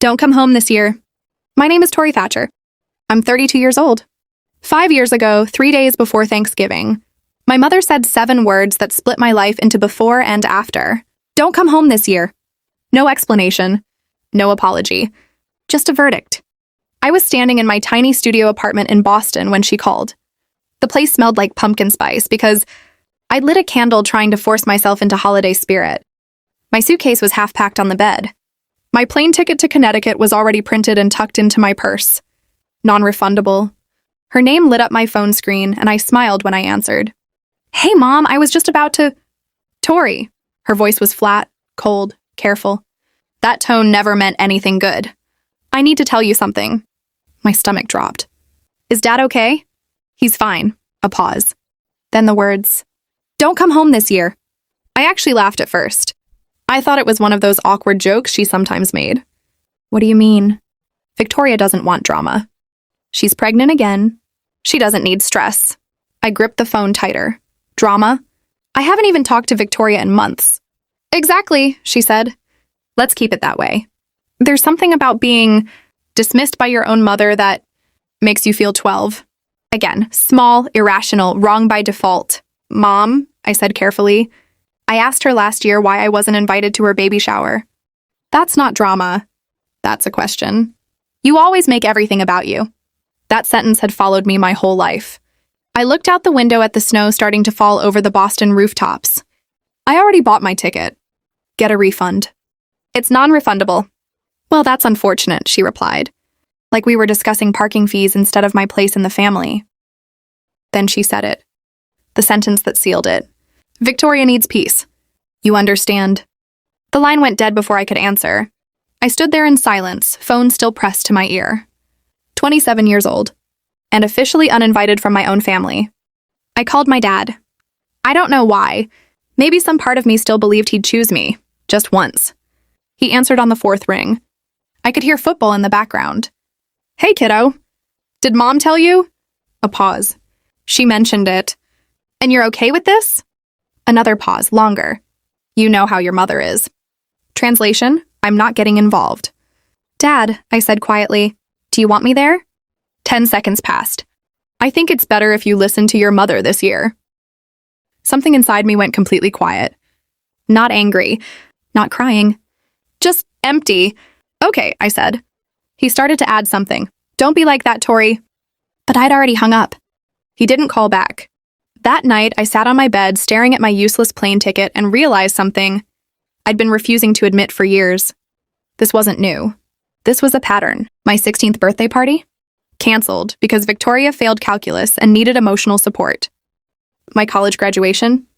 Don't come home this year. My name is Tori Thatcher. I'm 32 years old. 5 years ago, 3 days before Thanksgiving, my mother said 7 words that split my life into before and after. Don't come home this year. No explanation. No apology. Just a verdict. I was standing in my tiny studio apartment in Boston when she called. The place smelled like pumpkin spice because I'd lit a candle trying to force myself into holiday spirit. My suitcase was half packed on the bed. My plane ticket to Connecticut was already printed and tucked into my purse. Non-refundable. Her name lit up my phone screen, and I smiled when I answered. Hey, Mom, I was just about to... Tori. Her voice was flat, cold, careful. That tone never meant anything good. I need to tell you something. My stomach dropped. Is Dad okay? He's fine. A pause. Then the words, don't come home this year. I actually laughed at first. I thought it was one of those awkward jokes she sometimes made. What do you mean? Victoria doesn't want drama. She's pregnant again. She doesn't need stress. I gripped the phone tighter. Drama? I haven't even talked to Victoria in months. Exactly, she said. Let's keep it that way. There's something about being dismissed by your own mother that makes you feel 12. Again, small, irrational, wrong by default. Mom, I said carefully. I asked her last year why I wasn't invited to her baby shower. That's not drama. That's a question. You always make everything about you. That sentence had followed me my whole life. I looked out the window at the snow starting to fall over the Boston rooftops. I already bought my ticket. Get a refund. It's non-refundable. Well, that's unfortunate, she replied, like we were discussing parking fees instead of my place in the family. Then she said it. The sentence that sealed it. Victoria needs peace. You understand? The line went dead before I could answer. I stood there in silence, phone still pressed to my ear. 27 years old, and officially uninvited from my own family. I called my dad. I don't know why. Maybe some part of me still believed he'd choose me, just once. He answered on the 4th ring. I could hear football in the background. Hey, kiddo. Did Mom tell you? A pause. She mentioned it. And you're okay with this? Another pause, longer. You know how your mother is. Translation, I'm not getting involved. Dad, I said quietly, do you want me there? 10 seconds passed. I think it's better if you listen to your mother this year. Something inside me went completely quiet. Not angry, not crying, just empty. Okay, I said. He started to add something. Don't be like that, Tori. But I'd already hung up. He didn't call back. That night, I sat on my bed staring at my useless plane ticket and realized something I'd been refusing to admit for years. This wasn't new. This was a pattern. My 16th birthday party? Canceled because Victoria failed calculus and needed emotional support. My college graduation?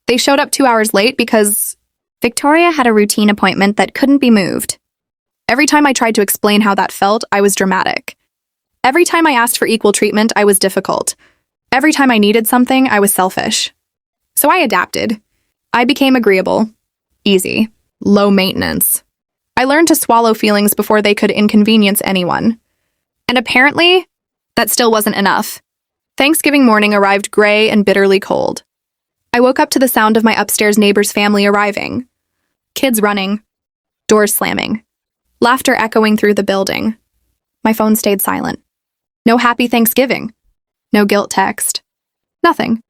They showed up 2 hours late because Victoria had a routine appointment that couldn't be moved. Every time I tried to explain how that felt, I was dramatic. Every time I asked for equal treatment, I was difficult. Every time I needed something, I was selfish. So I adapted. I became agreeable, easy, low maintenance. I learned to swallow feelings before they could inconvenience anyone. And apparently, that still wasn't enough. Thanksgiving morning arrived gray and bitterly cold. I woke up to the sound of my upstairs neighbor's family arriving. Kids running, doors slamming, laughter echoing through the building. My phone stayed silent. No happy Thanksgiving. No guilt text. Nothing.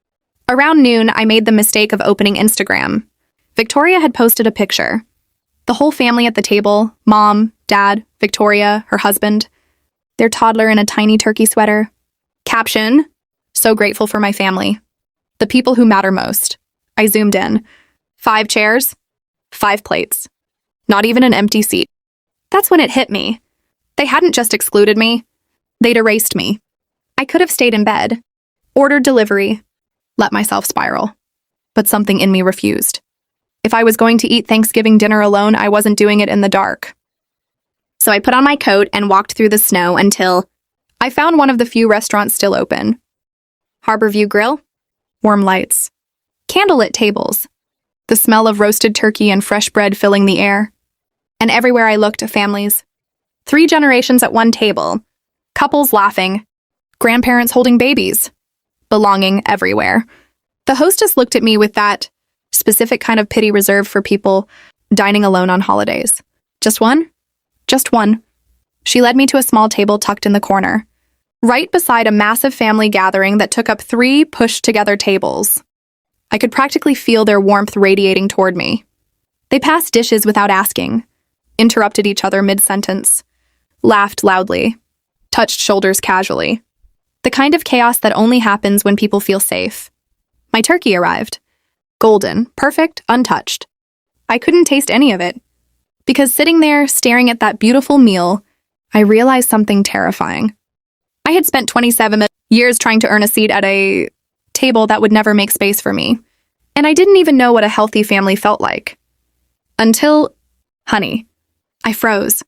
Around noon, I made the mistake of opening Instagram. Victoria had posted a picture. The whole family at the table, Mom, Dad, Victoria, her husband, their toddler in a tiny turkey sweater. Caption, so grateful for my family. The people who matter most. I zoomed in. 5 chairs, 5 plates. Not even an empty seat. That's when it hit me. They hadn't just excluded me. They'd erased me. I could have stayed in bed, ordered delivery, let myself spiral. But something in me refused. If I was going to eat Thanksgiving dinner alone, I wasn't doing it in the dark. So I put on my coat and walked through the snow until I found one of the few restaurants still open. Harborview Grill, warm lights, candlelit tables, the smell of roasted turkey and fresh bread filling the air. And everywhere I looked, families. 3 generations at one table, couples laughing, grandparents holding babies, belonging everywhere. The hostess looked at me with that specific kind of pity reserved for people dining alone on holidays. Just one? Just one. She led me to a small table tucked in the corner, right beside a massive family gathering that took up 3 pushed-together tables. I could practically feel their warmth radiating toward me. They passed dishes without asking, interrupted each other mid-sentence, laughed loudly, touched shoulders casually. The kind of chaos that only happens when people feel safe. My turkey arrived. Golden, perfect, untouched. I couldn't taste any of it, because sitting there staring at that beautiful meal, I realized something terrifying. I had spent 27 years trying to earn a seat at a table that would never make space for me, and I didn't even know what a healthy family felt like. Until, honey, I froze.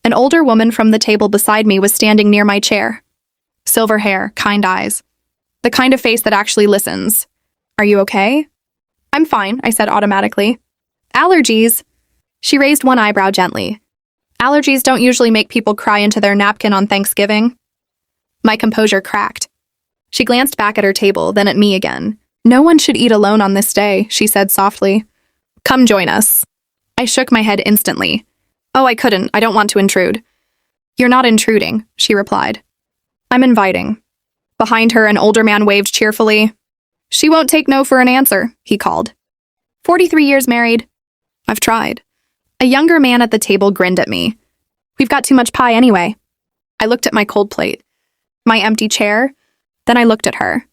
An older woman from the table beside me was standing near my chair. Silver hair, kind eyes. The kind of face that actually listens. Are you okay? I'm fine, I said automatically. Allergies. She raised one eyebrow gently. Allergies don't usually make people cry into their napkin on Thanksgiving. My composure cracked. She glanced back at her table, then at me again. No one should eat alone on this day, she said softly. Come join us. I shook my head instantly. Oh, I couldn't. I don't want to intrude. You're not intruding, she replied. I'm inviting. Behind her, an older man waved cheerfully. She won't take no for an answer, he called. 43 years married. I've tried. A younger man at the table grinned at me. We've got too much pie anyway. I looked at my cold plate, my empty chair, then I looked at her,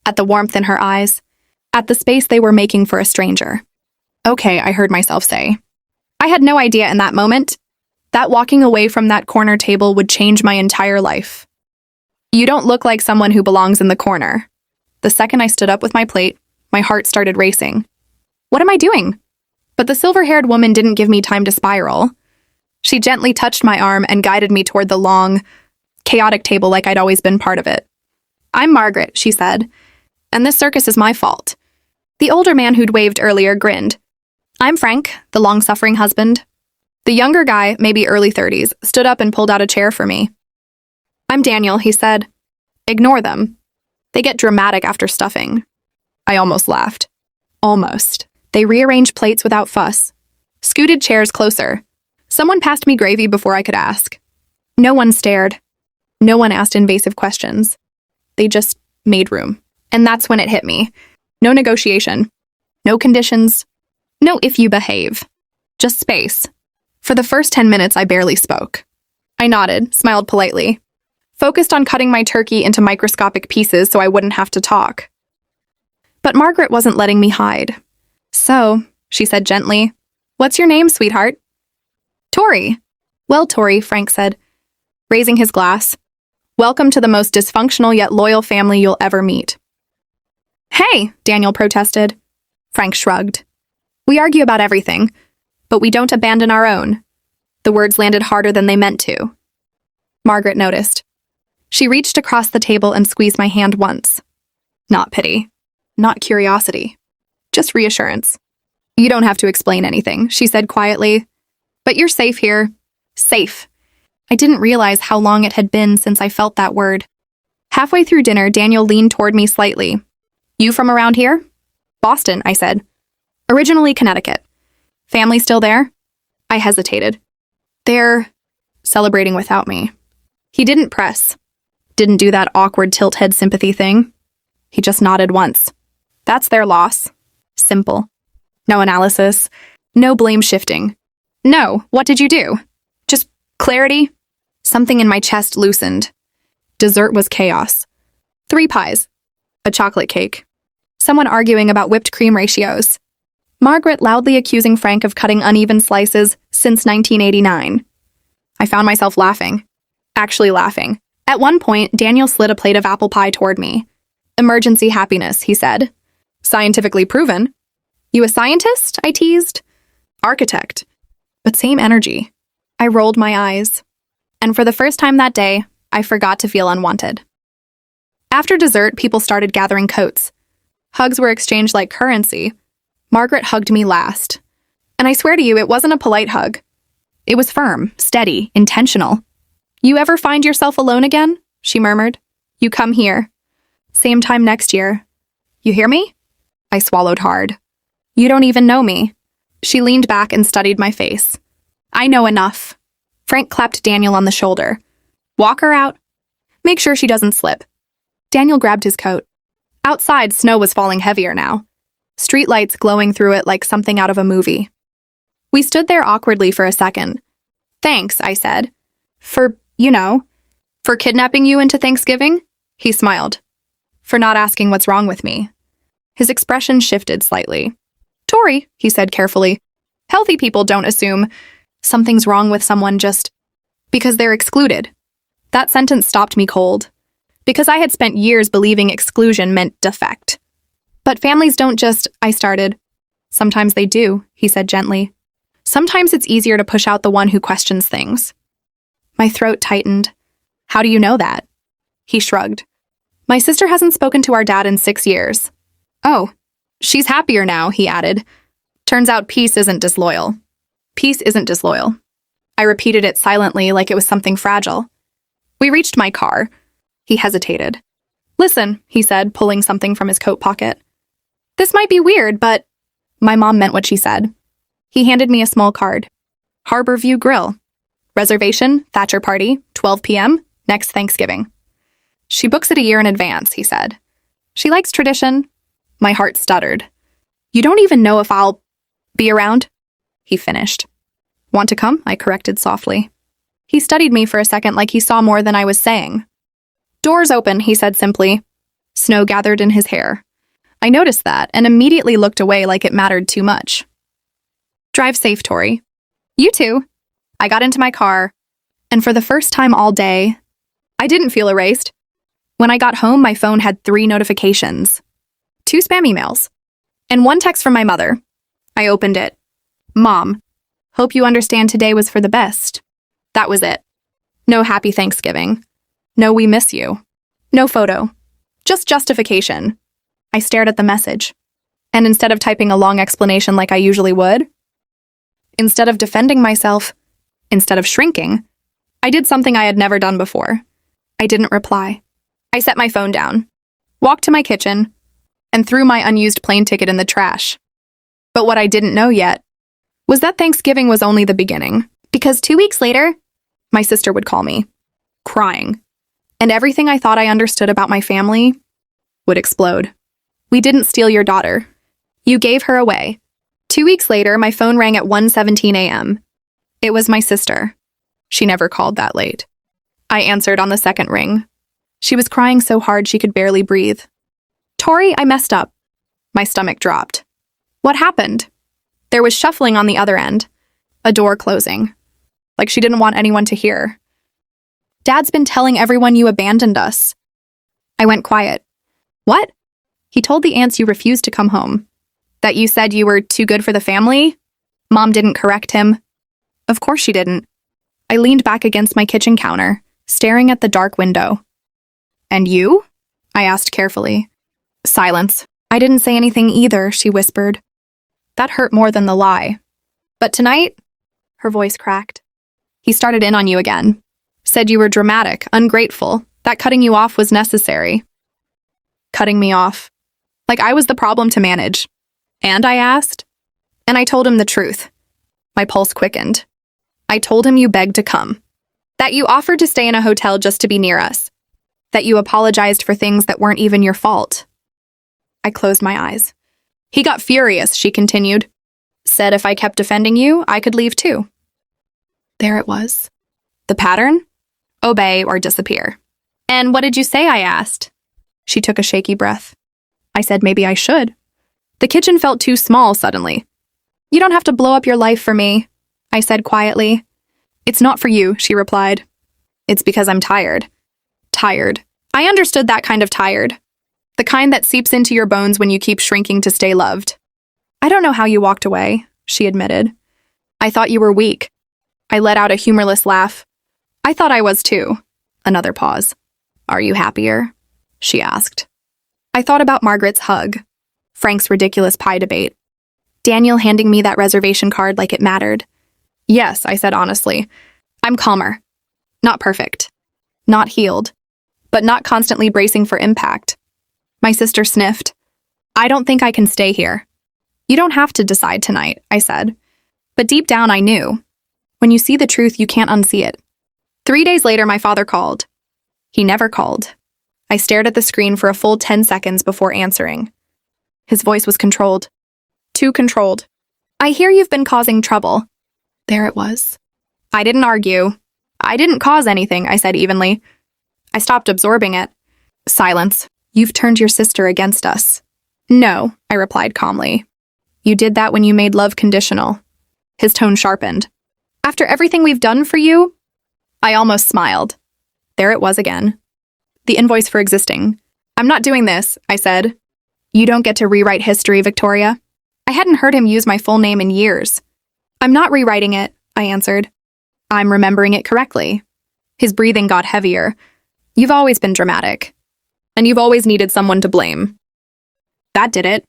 at the warmth in her eyes, at the space they were making for a stranger. Okay, I heard myself say. I had no idea in that moment that walking away from that corner table would change my entire life. You don't look like someone who belongs in the corner. The second I stood up with my plate, my heart started racing. What am I doing? But the silver-haired woman didn't give me time to spiral. She gently touched my arm and guided me toward the long, chaotic table like I'd always been part of it. I'm Margaret, she said, and this circus is my fault. The older man who'd waved earlier grinned. I'm Frank, the long-suffering husband. The younger guy, maybe early 30s, stood up and pulled out a chair for me. I'm Daniel, he said. Ignore them. They get dramatic after stuffing. I almost laughed. Almost. They rearranged plates without fuss. Scooted chairs closer. Someone passed me gravy before I could ask. No one stared. No one asked invasive questions. They just made room. And that's when it hit me. No negotiation. No conditions. No if you behave. Just space. For the first 10 minutes, I barely spoke. I nodded, smiled politely. Focused on cutting my turkey into microscopic pieces so I wouldn't have to talk. But Margaret wasn't letting me hide. So, she said gently, what's your name, sweetheart? Tori. Well, Tori, Frank said, raising his glass. Welcome to the most dysfunctional yet loyal family you'll ever meet. Hey, Daniel protested. Frank shrugged. We argue about everything, but we don't abandon our own. The words landed harder than they meant to. Margaret noticed. She reached across the table and squeezed my hand once. Not pity. Not curiosity. Just reassurance. You don't have to explain anything, she said quietly. But you're safe here. Safe. I didn't realize how long it had been since I felt that word. Halfway through dinner, Daniel leaned toward me slightly. You from around here? Boston, I said. Originally Connecticut. Family still there? I hesitated. They're celebrating without me. He didn't press. Didn't do that awkward tilt-head sympathy thing. He just nodded once. That's their loss. Simple. No analysis. No blame shifting. No, what did you do? Just clarity? Something in my chest loosened. Dessert was chaos. 3 pies. A chocolate cake. Someone arguing about whipped cream ratios. Margaret loudly accusing Frank of cutting uneven slices since 1989. I found myself laughing. Actually laughing. At one point, Daniel slid a plate of apple pie toward me. Emergency happiness, he said. Scientifically proven. You a scientist? I teased. Architect. But same energy. I rolled my eyes. And for the first time that day, I forgot to feel unwanted. After dessert, people started gathering coats. Hugs were exchanged like currency. Margaret hugged me last. And I swear to you, it wasn't a polite hug. It was firm, steady, intentional. You ever find yourself alone again? She murmured. You come here. Same time next year. You hear me? I swallowed hard. You don't even know me. She leaned back and studied my face. I know enough. Frank clapped Daniel on the shoulder. Walk her out. Make sure she doesn't slip. Daniel grabbed his coat. Outside, snow was falling heavier now, streetlights glowing through it like something out of a movie. We stood there awkwardly for a second. Thanks, I said. For kidnapping you into Thanksgiving? He smiled. For not asking what's wrong with me. His expression shifted slightly. Tori, he said carefully, healthy people don't assume something's wrong with someone just because they're excluded. That sentence stopped me cold, because I had spent years believing exclusion meant defect. But families don't just, I started. Sometimes they do, he said gently. Sometimes it's easier to push out the one who questions things. My throat tightened. How do you know that? He shrugged. My sister hasn't spoken to our dad in 6 years. Oh, she's happier now, he added. Turns out peace isn't disloyal. Peace isn't disloyal. I repeated it silently like it was something fragile. We reached my car. He hesitated. Listen, he said, pulling something from his coat pocket. This might be weird, but my mom meant what she said. He handed me a small card. Harborview Grill. Reservation, Thatcher party, 12 p.m., next Thanksgiving. She books it a year in advance, he said. She likes tradition. My heart stuttered. You don't even know if I'll be around? He finished. Want to come? I corrected softly. He studied me for a second like he saw more than I was saying. Doors open, he said simply. Snow gathered in his hair. I noticed that and immediately looked away like it mattered too much. Drive safe, Tori. You too. I got into my car, and for the first time all day, I didn't feel erased. When I got home, my phone had 3 notifications. 2 spam emails. And 1 text from my mother. I opened it. Mom, hope you understand today was for the best. That was it. No happy Thanksgiving. No we miss you. No photo. Just justification. I stared at the message. And instead of typing a long explanation like I usually would, instead of defending myself, instead of shrinking, I did something I had never done before. I didn't reply. I set my phone down, walked to my kitchen, and threw my unused plane ticket in the trash. But what I didn't know yet was that Thanksgiving was only the beginning, because 2 weeks later, my sister would call me, crying, and everything I thought I understood about my family would explode. We didn't steal your daughter. You gave her away. 2 weeks later, my phone rang at 1:17 a.m. It was my sister. She never called that late. I answered on the second ring. She was crying so hard she could barely breathe. Tori, I messed up. My stomach dropped. What happened? There was shuffling on the other end, a door closing, like she didn't want anyone to hear. Dad's been telling everyone you abandoned us. I went quiet. What? He told the aunts you refused to come home. That you said you were too good for the family? Mom didn't correct him. Of course she didn't. I leaned back against my kitchen counter, staring at the dark window. And you? I asked carefully. Silence. I didn't say anything either, she whispered. That hurt more than the lie. But tonight, her voice cracked. He started in on you again. Said you were dramatic, ungrateful, that cutting you off was necessary. Cutting me off. Like I was the problem to manage. And I asked. And I told him the truth. My pulse quickened. I told him you begged to come. That you offered to stay in a hotel just to be near us. That you apologized for things that weren't even your fault. I closed my eyes. He got furious, she continued. Said if I kept defending you, I could leave too. There it was. The pattern? Obey or disappear. And what did you say, I asked. She took a shaky breath. I said maybe I should. The kitchen felt too small suddenly. You don't have to blow up your life for me, I said quietly. It's not for you, she replied. It's because I'm tired. Tired. I understood that kind of tired. The kind that seeps into your bones when you keep shrinking to stay loved. I don't know how you walked away, she admitted. I thought you were weak. I let out a humorless laugh. I thought I was too. Another pause. Are you happier? She asked. I thought about Margaret's hug, Frank's ridiculous pie debate, Daniel handing me that reservation card like it mattered. Yes, I said honestly. I'm calmer. Not perfect. Not healed. But not constantly bracing for impact. My sister sniffed. I don't think I can stay here. You don't have to decide tonight, I said. But deep down I knew. When you see the truth, you can't unsee it. 3 days later, my father called. He never called. I stared at the screen for a full 10 seconds before answering. His voice was controlled. Too controlled. I hear you've been causing trouble. There it was. I didn't argue. I didn't cause anything, I said evenly. I stopped absorbing it. Silence. You've turned your sister against us. No, I replied calmly. You did that when you made love conditional. His tone sharpened. After everything we've done for you? I almost smiled. There it was again. The invoice for existing. I'm not doing this, I said. You don't get to rewrite history, Victoria. I hadn't heard him use my full name in years. I'm not rewriting it, I answered. I'm remembering it correctly. His breathing got heavier. You've always been dramatic. And you've always needed someone to blame. That did it.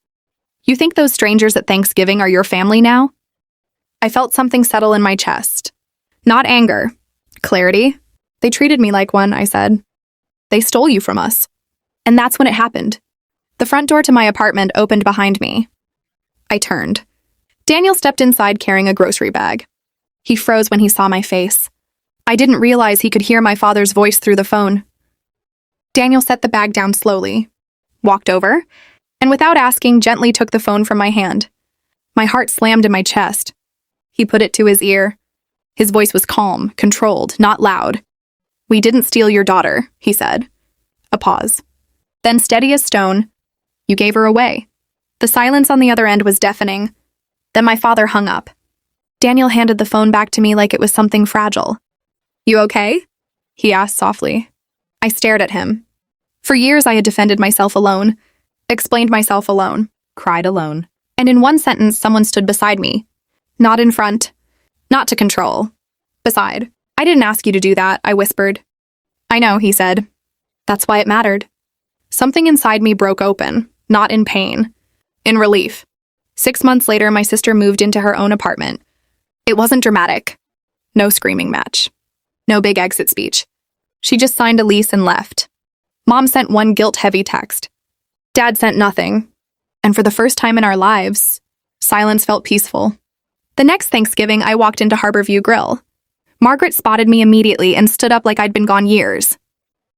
You think those strangers at Thanksgiving are your family now? I felt something settle in my chest. Not anger. Clarity. They treated me like one, I said. They stole you from us. And that's when it happened. The front door to my apartment opened behind me. I turned. Daniel stepped inside carrying a grocery bag. He froze when he saw my face. I didn't realize he could hear my father's voice through the phone. Daniel set the bag down slowly, walked over, and without asking, gently took the phone from my hand. My heart slammed in my chest. He put it to his ear. His voice was calm, controlled, not loud. We didn't steal your daughter, he said. A pause. Then steady as stone, you gave her away. The silence on the other end was deafening. Then my father hung up. Daniel handed the phone back to me like it was something fragile. You okay? He asked softly. I stared at him. For years I had defended myself alone, explained myself alone, cried alone. And in one sentence, someone stood beside me. Not in front, not to control. Beside. I didn't ask you to do that, I whispered. I know, he said. That's why it mattered. Something inside me broke open, not in pain, in relief. 6 months later, my sister moved into her own apartment. It wasn't dramatic. No screaming match. No big exit speech. She just signed a lease and left. Mom sent one guilt-heavy text. Dad sent nothing. And for the first time in our lives, silence felt peaceful. The next Thanksgiving, I walked into Harborview Grill. Margaret spotted me immediately and stood up like I'd been gone years.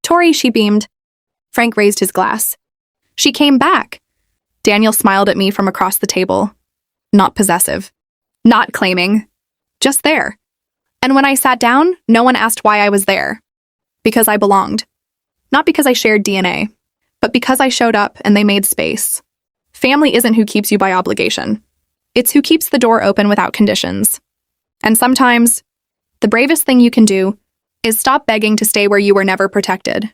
Tori, she beamed. Frank raised his glass. She came back. Daniel smiled at me from across the table. Not possessive. Not claiming. Just there. And when I sat down, no one asked why I was there. Because I belonged. Not because I shared DNA, but because I showed up and they made space. Family isn't who keeps you by obligation. It's who keeps the door open without conditions. And sometimes, the bravest thing you can do is stop begging to stay where you were never protected.